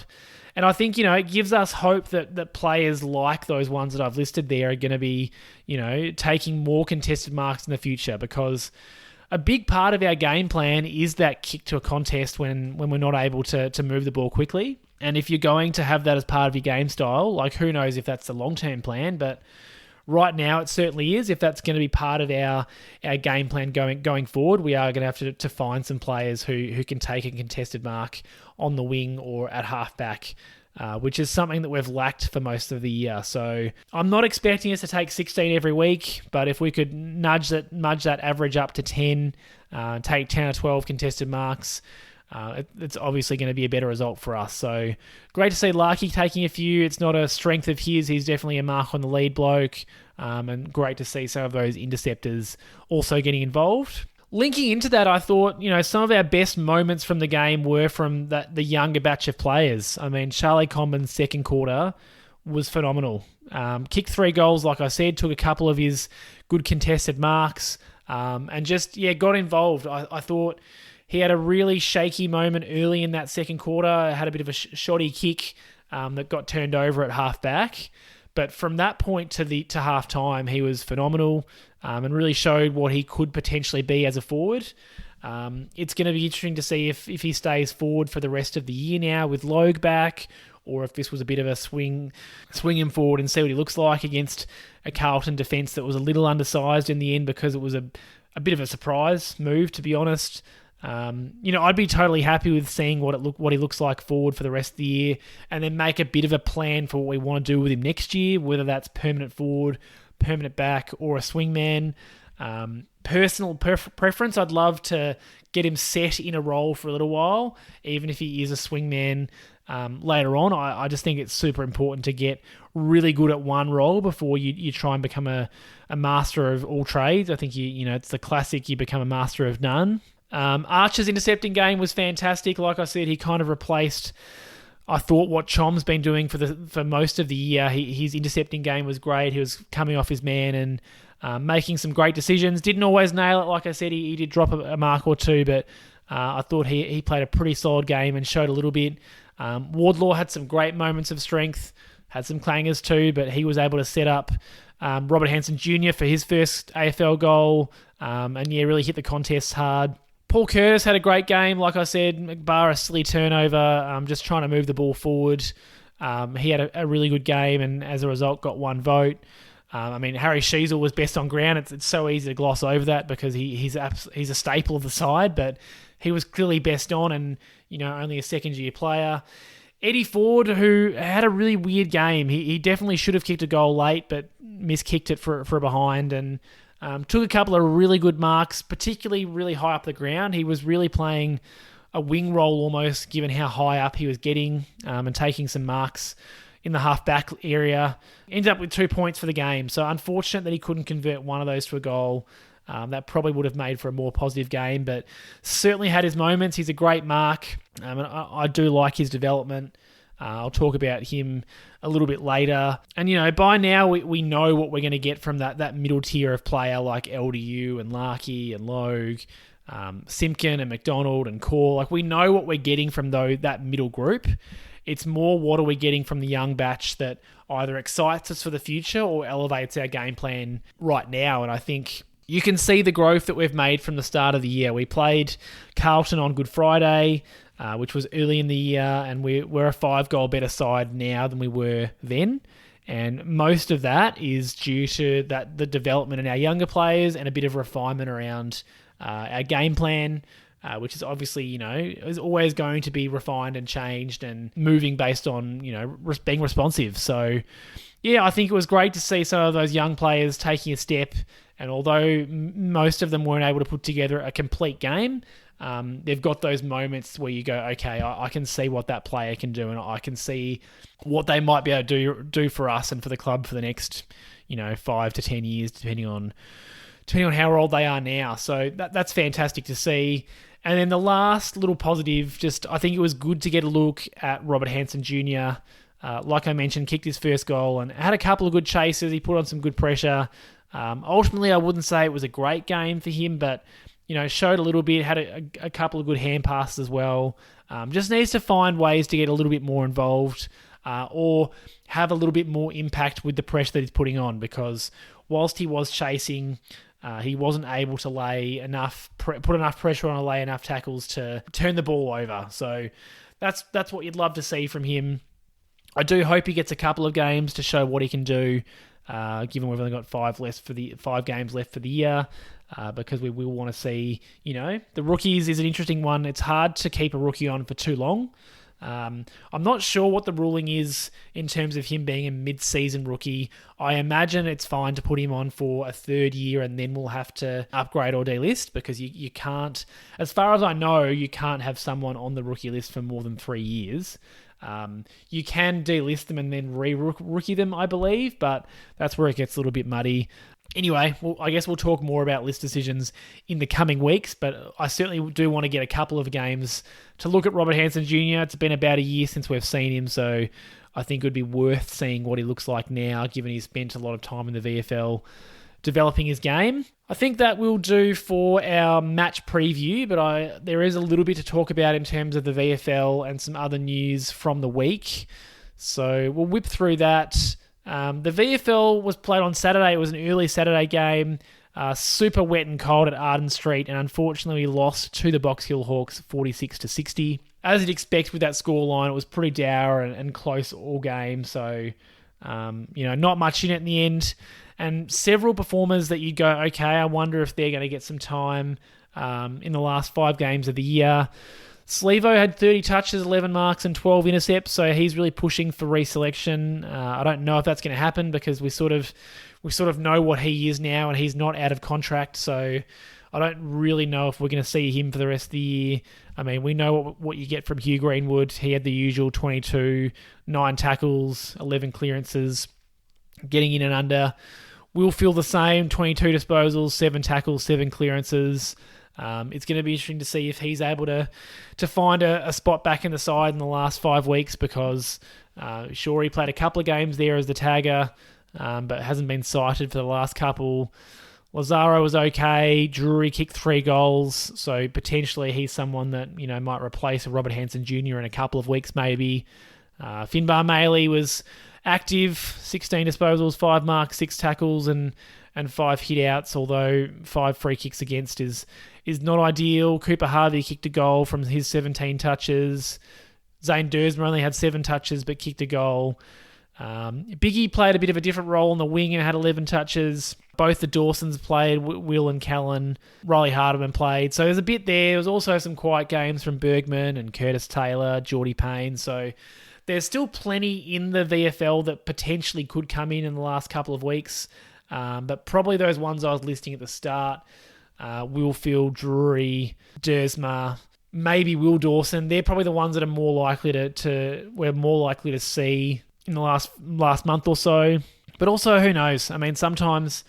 And I think, it gives us hope that players like those ones that I've listed there are going to be, taking more contested marks in the future, because a big part of our game plan is that kick to a contest when we're not able to move the ball quickly. And if you're going to have that as part of your game style, like, who knows if that's the long-term plan, but right now it certainly is. If that's going to be part of our game plan going forward, we are going to have to find some players who can take a contested mark on the wing or at halfback, which is something that we've lacked for most of the year. So I'm not expecting us to take 16 every week, but if we could nudge that average up to 10, take 10 or 12 contested marks, it's obviously going to be a better result for us. So great to see Larkey taking a few. It's not a strength of his. He's definitely a mark on the lead bloke. And great to see some of those interceptors also getting involved. Linking into that, I thought, some of our best moments from the game were from the younger batch of players. I mean, Charlie Comben's second quarter was phenomenal. Kicked 3 goals, like I said, took a couple of his good contested marks, and just, got involved. I thought he had a really shaky moment early in that second quarter, had a bit of a shoddy kick that got turned over at half-back. But from that point to half-time, he was phenomenal, and really showed what he could potentially be as a forward. It's going to be interesting to see if he stays forward for the rest of the year now with Logue back, or if this was a bit of a swing him forward and see what he looks like against a Carlton defence that was a little undersized in the end, because it was a bit of a surprise move, to be honest. I'd be totally happy with seeing what he looks like forward for the rest of the year, and then make a bit of a plan for what we want to do with him next year, whether that's permanent forward, permanent back, or a swingman. Personal preference, I'd love to get him set in a role for a little while, even if he is a swingman later on. I just think it's super important to get really good at one role before you try and become a master of all trades. I think it's the classic, you become a master of none. Archer's intercepting game was fantastic. Like I said, he kind of replaced, I thought, what Chom's been doing for most of the year. His intercepting game was great. He was coming off his man and making some great decisions. Didn't always nail it. Like I said, he did drop a mark or two, but I thought he played a pretty solid game and showed a little bit. Wardlaw had some great moments of strength, had some clangers too, but he was able to set up Robert Hansen Jr. for his first AFL goal, and really hit the contests hard. Paul Curtis had a great game. Like I said, bar a silly turnover, just trying to move the ball forward. He had a really good game, and as a result got 1 vote. Harry Sheezel was best on ground. It's so easy to gloss over that because he's a staple of the side, but he was clearly best on, and only a second-year player. Eddie Ford, who had a really weird game. He definitely should have kicked a goal late, but miskicked it for a behind, and took a couple of really good marks, particularly really high up the ground. He was really playing a wing role almost, given how high up he was getting, and taking some marks in the half-back area. Ended up with 2 points for the game. So unfortunate that he couldn't convert one of those to a goal. That probably would have made for a more positive game, but certainly had his moments. He's a great mark, and I do like his development. I'll talk about him a little bit later. And, by now we know what we're going to get from that middle tier of player like LDU and Larkey and Logue, Simpkin and McDonald and Core. Like, we know what we're getting from that middle group. It's more, what are we getting from the young batch that either excites us for the future or elevates our game plan right now. And I think you can see the growth that we've made from the start of the year. We played Carlton on Good Friday, which was early in the year, and we're a 5-goal better side now than we were then. And most of that is due to the development in our younger players and a bit of refinement around our game plan, which is obviously, is always going to be refined and changed and moving based on, being responsive. So, I think it was great to see some of those young players taking a step. And although most of them weren't able to put together a complete game, they've got those moments where you go, okay, I can see what that player can do, and I can see what they might be able to do for us and for the club for the next, 5 to 10 years, depending on how old they are now. So that's fantastic to see. And then the last little positive, I think it was good to get a look at Robert Hansen Jr. Like I mentioned, kicked his first goal and had a couple of good chases. He put on some good pressure. Ultimately, I wouldn't say it was a great game for him, but showed a little bit, had a couple of good hand passes as well. Just needs to find ways to get a little bit more involved, or have a little bit more impact with the pressure that he's putting on, because whilst he was chasing, he wasn't able to put enough pressure on or lay enough tackles to turn the ball over. So that's what you'd love to see from him. I do hope he gets a couple of games to show what he can do, given we've only got 5 games left for the year, because we will want to see, the rookies is an interesting one. It's hard to keep a rookie on for too long. I'm not sure what the ruling is in terms of him being a mid-season rookie. I imagine it's fine to put him on for a third year and then we'll have to upgrade or delist, because you can't, as far as I know, you can't have someone on the rookie list for more than 3 years. You can delist them and then re-rookie them, I believe, but that's where it gets a little bit muddy. Anyway, I guess we'll talk more about list decisions in the coming weeks, but I certainly do want to get a couple of games to look at Robert Hansen Jr. It's been about a year since we've seen him, so I think it would be worth seeing what he looks like now, given he's spent a lot of time in the VFL developing his game. I think that will do for our match preview, but there is a little bit to talk about in terms of the VFL and some other news from the week. So we'll whip through that. The VFL was played on Saturday. It was an early Saturday game, super wet and cold at Arden Street, and unfortunately we lost to the Box Hill Hawks 46-60. As you'd expect with that scoreline, it was pretty dour and close all game, so not much in it in the end. And several performers that you go, okay, I wonder if they're going to get some time in the last 5 games of the year. Slevo had 30 touches, 11 marks and 12 intercepts, so he's really pushing for reselection. I don't know if that's going to happen because we sort of know what he is now and he's not out of contract, so I don't really know if we're going to see him for the rest of the year. I mean, we know what you get from Hugh Greenwood. He had the usual 22, 9 tackles, 11 clearances, getting in and under. We'll feel the same, 22 disposals, 7 tackles, 7 clearances. It's going to be interesting to see if he's able to find a spot back in the side in the last 5 weeks, because sure, he played a couple of games there as the tagger, but hasn't been cited for the last couple. Lazaro was okay. Drury kicked 3 goals, so potentially he's someone that might replace Robert Hansen Jr. in a couple of weeks maybe. Finbar Maley was active, 16 disposals, 5 marks, 6 tackles, and 5 hit-outs, although 5 free kicks against is not ideal. Cooper Harvey kicked a goal from his 17 touches. Zane Dersmer only had 7 touches but kicked a goal. Biggie played a bit of a different role on the wing and had 11 touches. Both the Dawsons played, Will and Callan. Riley Hardiman played. So there's a bit there. There was also some quiet games from Bergman and Curtis Taylor, Geordie Payne. So there's still plenty in the VFL that potentially could come in the last couple of weeks. But probably those ones I was listing at the start, Willfield, Drury, Dersmer, maybe Will Dawson, they're probably the ones that are more likely we're more likely to see in the last month or so. But also, who knows? I mean, sometimes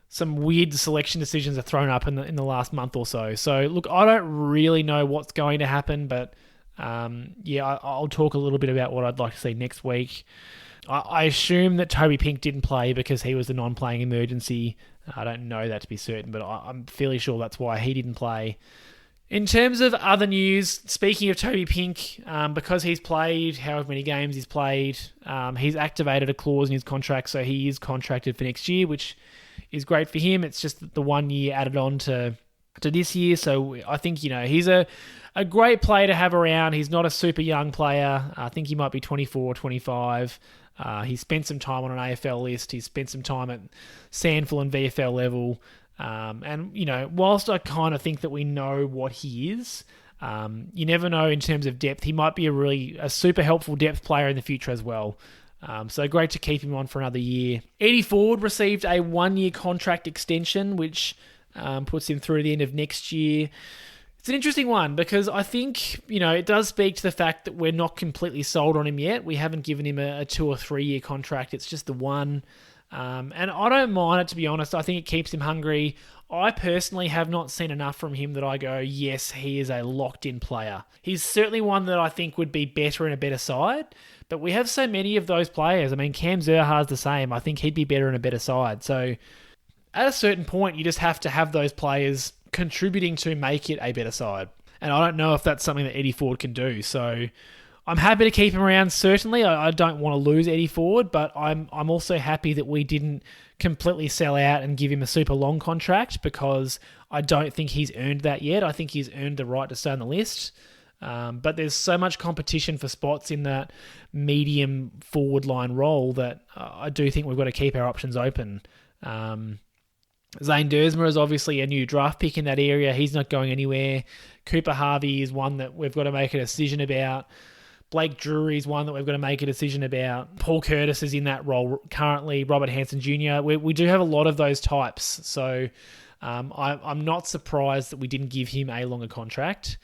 some weird selection decisions are thrown up in the last month or so. So, look, I don't really know what's going to happen, but I'll talk a little bit about what I'd like to see next week. I assume that Toby Pink didn't play because he was the non-playing emergency. I don't know that to be certain, but I'm fairly sure that's why he didn't play. In terms of other news, speaking of Toby Pink, because he's played however many games he's played, he's activated a clause in his contract, so he is contracted for next year, which is great for him. It's just the 1 year added on to this year, so I think he's a great player to have around. He's not a super young player. I think he might be 24 or 25. He spent some time on an AFL list. He's spent some time at Sandful and VFL level. And whilst I kind of think that we know what he is, you never know in terms of depth. He might be a super helpful depth player in the future as well. So great to keep him on for another year. Eddie Ford received a 1-year contract extension, which puts him through the end of next year. It's an interesting one because I think, it does speak to the fact that we're not completely sold on him yet. We haven't given him a 2 or 3 year contract. It's just the one. And I don't mind it, to be honest. I think it keeps him hungry. I personally have not seen enough from him that I go, yes, he is a locked-in player. He's certainly one that I think would be better in a better side, but we have so many of those players. I mean, Cam Zerhar's the same. I think he'd be better in a better side. So at a certain point, you just have to have those players contributing to make it a better side. And I don't know if that's something that Eddie Ford can do. So I'm happy to keep him around, certainly. I don't want to lose Eddie Ford, but I'm also happy that we didn't completely sell out and give him a super long contract, because I don't think he's earned that yet. I think he's earned the right to stay on the list. But there's so much competition for spots in that medium forward line role that I do think we've got to keep our options open. Zane Dersmer is obviously a new draft pick in that area. He's not going anywhere. Cooper Harvey is one that we've got to make a decision about. Blake Drury's one that we've got to make a decision about. Paul Curtis is in that role currently. Robert Hansen Jr. We do have a lot of those types. So I'm not surprised that we didn't give him a longer contract.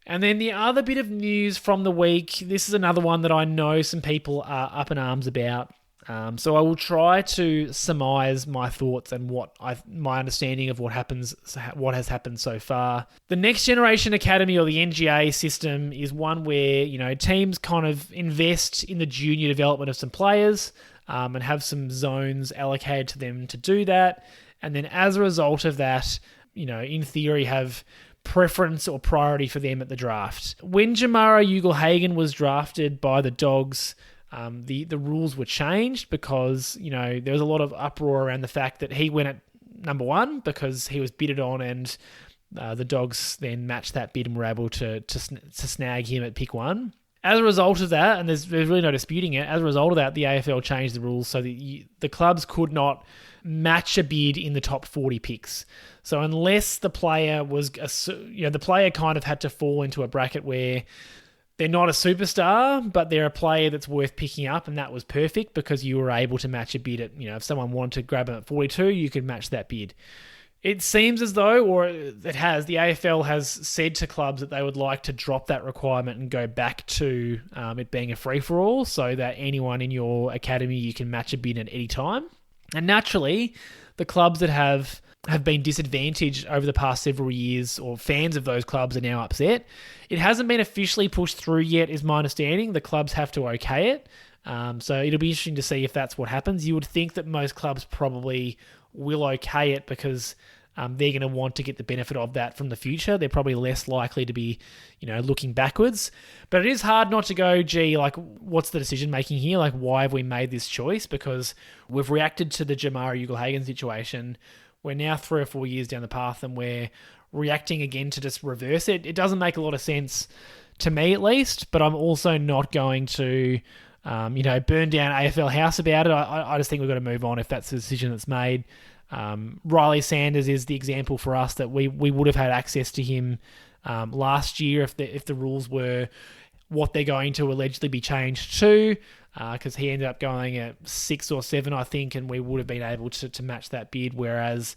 And then the other bit of news from the week, this is another one that I know some people are up in arms about. So I will try to surmise my thoughts and my understanding of what has happened so far. The Next Generation Academy, or the NGA system, is one where teams kind of invest in the junior development of some players and have some zones allocated to them to do that. And then as a result of that, in theory, have preference or priority for them at the draft. When Jamara Ugle-Hagan was drafted by the Dogs, the rules were changed because, there was a lot of uproar around the fact that he went at number 1 because he was bidded on, and the Dogs then matched that bid and were able to snag him at pick 1. As a result of that, and there's really no disputing it, as a result of that, the AFL changed the rules so that the clubs could not match a bid in the top 40 picks. So unless the player was, the player kind of had to fall into a bracket where they're not a superstar, but they're a player that's worth picking up, and that was perfect because you were able to match a bid at, if someone wanted to grab him at 42, you could match that bid. It seems as though, or the AFL has said to clubs that they would like to drop that requirement and go back to it being a free-for-all so that anyone in your academy, you can match a bid at any time. And naturally, the clubs that have been disadvantaged over the past several years, or fans of those clubs, are now upset. It hasn't been officially pushed through yet, is my understanding. The clubs have to okay it. So it'll be interesting to see if that's what happens. You would think that most clubs probably will okay it because they're going to want to get the benefit of that from the future. They're probably less likely to be, looking backwards. But it is hard not to go, what's the decision making here? Why have we made this choice? Because we've reacted to the Jamara Ugle-Hagan situation. We're now 3 or 4 years down the path, and we're reacting again to just reverse it. It doesn't make a lot of sense to me, at least, but I'm also not going to, burn down AFL House about it. I just think we've got to move on if that's the decision that's made. Riley Sanders is the example for us that we would have had access to him last year if the rules were what they're going to allegedly be changed to, because he ended up going at 6 or 7, I think, and we would have been able to match that bid, whereas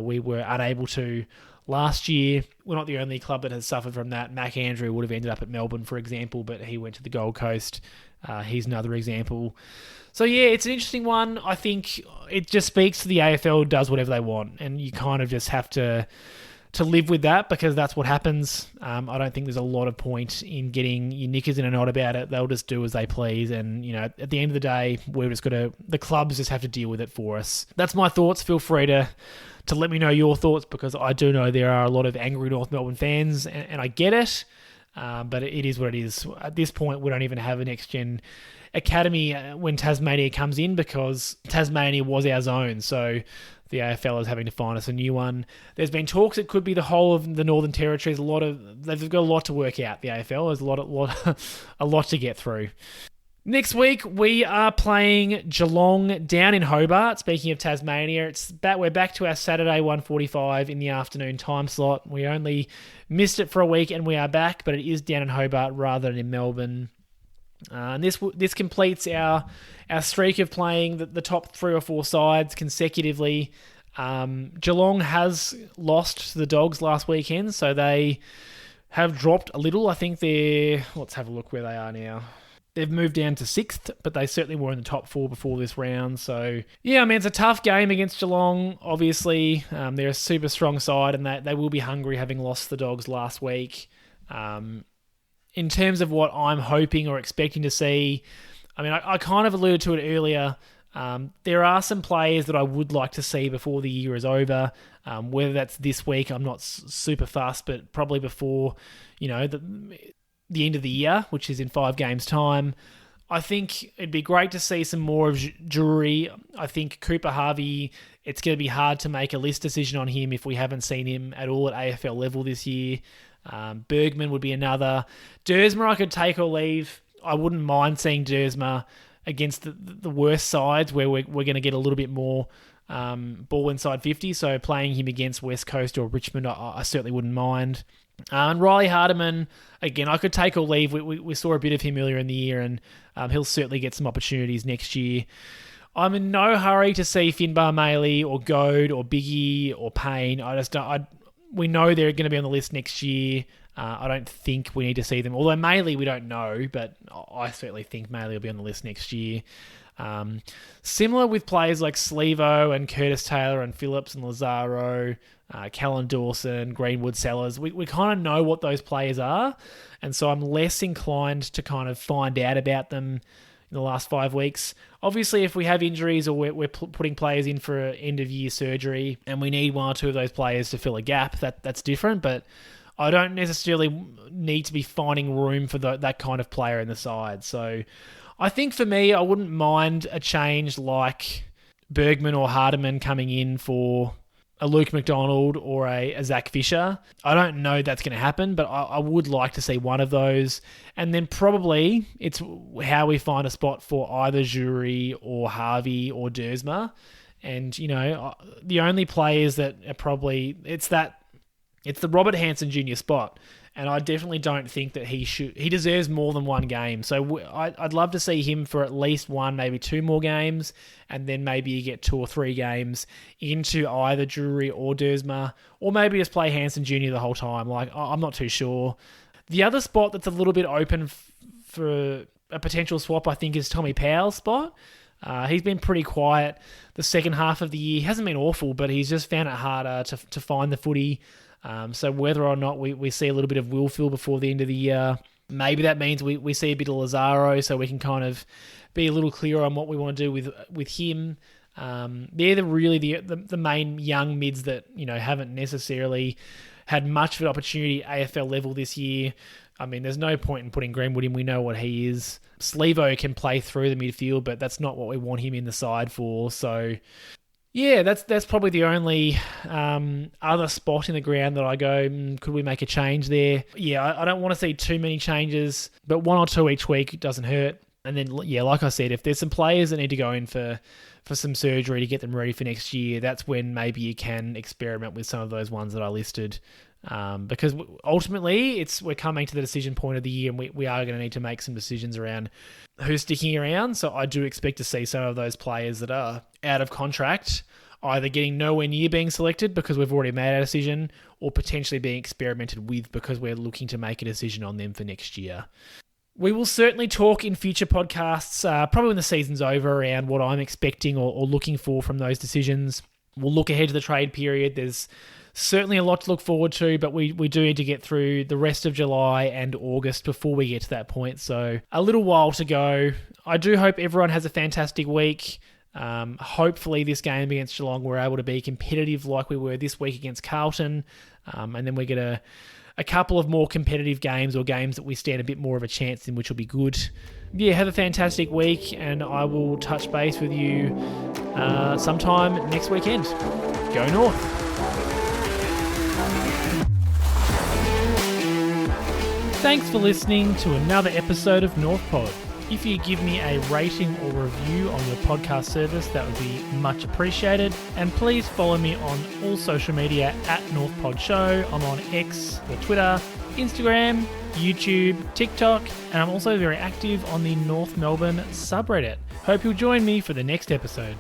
we were unable to last year. We're not the only club that has suffered from that. Mac Andrew would have ended up at Melbourne, for example, but he went to the Gold Coast. He's another example. So yeah, it's an interesting one. I think it just speaks to the AFL does whatever they want, and you kind of just have to live with that because that's what happens. I don't think there's a lot of point in getting your knickers in a knot about it. They'll just do as they please, and at the end of the day, the clubs just have to deal with it for us. That's my thoughts. Feel free to let me know your thoughts, because I do know there are a lot of angry North Melbourne fans, and I get it. But it is what it is. At this point, we don't even have a next-gen academy when Tasmania comes in, because Tasmania was our zone. So the AFL is having to find us a new one. There's been talks it could be the whole of the Northern Territory. They've got a lot to work out, the AFL. There's a lot to get through. Next week, we are playing Geelong down in Hobart. Speaking of Tasmania, we're back to our Saturday 1:45 in the afternoon time slot. We only missed it for a week and we are back, but it is down in Hobart rather than in Melbourne. And this completes our streak of playing the top 3 or 4 sides consecutively. Geelong has lost to the Dogs last weekend, so they have dropped a little. I think let's have a look where they are now. They've moved down to 6th, but they certainly were in the top 4 before this round. So, yeah, it's a tough game against Geelong, obviously. They're a super strong side, and they will be hungry, having lost the Dogs last week. In terms of what I'm hoping or expecting to see, I kind of alluded to it earlier. There are some players that I would like to see before the year is over. Whether that's this week, I'm not super fast, but probably before, the end of the year, which is in 5 games' time. I think it'd be great to see some more of Xerri. I think Cooper Harvey, it's going to be hard to make a list decision on him if we haven't seen him at all at AFL level this year. Bergman would be another. Dersma I could take or leave. I wouldn't mind seeing Dersma against the worst sides where we're going to get a little bit more ball inside 50. So playing him against West Coast or Richmond, I certainly wouldn't mind. And Riley Hardiman, again, I could take or leave. We saw a bit of him earlier in the year, and he'll certainly get some opportunities next year. I'm in no hurry to see Finbar Maley or Goad or Biggie or Payne. I just don't. We know they're going to be on the list next year. I don't think we need to see them. Although Maley, we don't know, but I certainly think Maley will be on the list next year. Similar with players like Slevo and Curtis Taylor and Phillips and Lazaro, Callan Dawson, Greenwood Sellers. We kind of know what those players are, and so I'm less inclined to kind of find out about them in the last 5 weeks. Obviously, if we have injuries or we're putting players in for end-of-year surgery and we need one or two of those players to fill a gap, that's different, but I don't necessarily need to be finding room for that kind of player in the side. So I think for me, I wouldn't mind a change like Bergman or Hardiman coming in for a Luke McDonald or a Zach Fisher. I don't know that's going to happen, but I would like to see one of those. And then probably it's how we find a spot for either Xerri or Harvey or Dersma. And, the only players that are probably... It's the Robert Hansen Jr. spot. And I definitely don't think that he deserves more than one game. So I'd love to see him for at least one, maybe two more games, and then maybe you get 2 or 3 games into either Xerri or Dersma, or maybe just play Hansen Jr. the whole time. I'm not too sure. The other spot that's a little bit open for a potential swap, I think, is Tommy Powell's spot. He's been pretty quiet the second half of the year. He hasn't been awful, but he's just found it harder to find the footy. So whether or not we see a little bit of Wilfield before the end of the year, maybe that means we see a bit of Lazaro, so we can kind of be a little clearer on what we want to do with him. They're the main young mids that haven't necessarily had much of an opportunity at AFL level this year. I mean, there's no point in putting Greenwood in. We know what he is. Slevo can play through the midfield, but that's not what we want him in the side for. So yeah, that's probably the only other spot in the ground that I go, could we make a change there? Yeah, I don't want to see too many changes, but 1 or 2 each week doesn't hurt. And then, yeah, like I said, if there's some players that need to go in for some surgery to get them ready for next year, that's when maybe you can experiment with some of those ones that I listed. Because ultimately, we're coming to the decision point of the year, and we are going to need to make some decisions around who's sticking around. So I do expect to see some of those players that are out of contract either getting nowhere near being selected because we've already made our decision, or potentially being experimented with because we're looking to make a decision on them for next year. We will certainly talk in future podcasts, probably when the season's over, around what I'm expecting or looking for from those decisions. We'll look ahead to the trade period. There's certainly a lot to look forward to, but we do need to get through the rest of July and August before we get to that point. So a little while to go. I do hope everyone has a fantastic week. Hopefully this game against Geelong we're able to be competitive like we were this week against Carlton, and then we get a couple of more competitive games, or games that we stand a bit more of a chance in, which will be good. Yeah, have a fantastic week, and I will touch base with you sometime next weekend. Go North! Thanks for listening to another episode of North Pod. If you give me a rating or review on your podcast service, that would be much appreciated. And please follow me on all social media at North Pod Show. I'm on X, or Twitter, Instagram, YouTube, TikTok, and I'm also very active on the North Melbourne subreddit. Hope you'll join me for the next episode.